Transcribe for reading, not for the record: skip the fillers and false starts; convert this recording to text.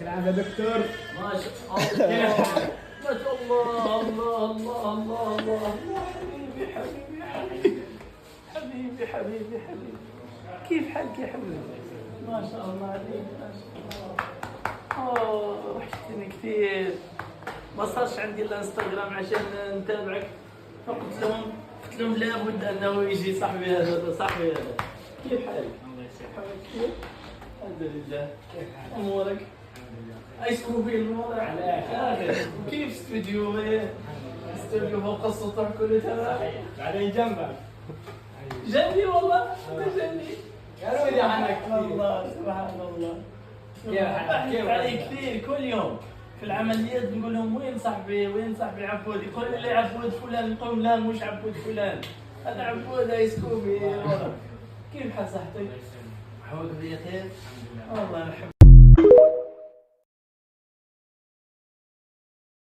العافية يا دكتور. ما شاء الله ما شاء الله الله الله الله الله حبيبي حبيبي حبيبي حبيبي حبيبي حبيبي كيف حالك يا حبيبي؟ ما شاء الله عليك ما شاء الله. وحشتني كثير. ما صارش عندي الانستغرام عشان نتابعك، قلت لهم لابد انه يجي صاحبي هذا صاحبي هذا. كيف حالك؟ الله يسعدك. حالك الحمد لله. امورك؟ ايش كوفي الموضوع على كيف استوديو استوديو فوق السطح كله تمام. بعدين جنبك. جنبي والله انت جنبي. قالوا لي عنك سبحان الله سبحان الله. كيف حالك؟ كيف علي كثير كل يوم في العمليات نقول لهم وين صاحبي عبود، يقول لي عبود فلان، نقول لا مش عبود فلان، هذا عبود ايس كوفي. كيف حال صحتك؟ محمود بخير؟ الحمد لله. والله نحب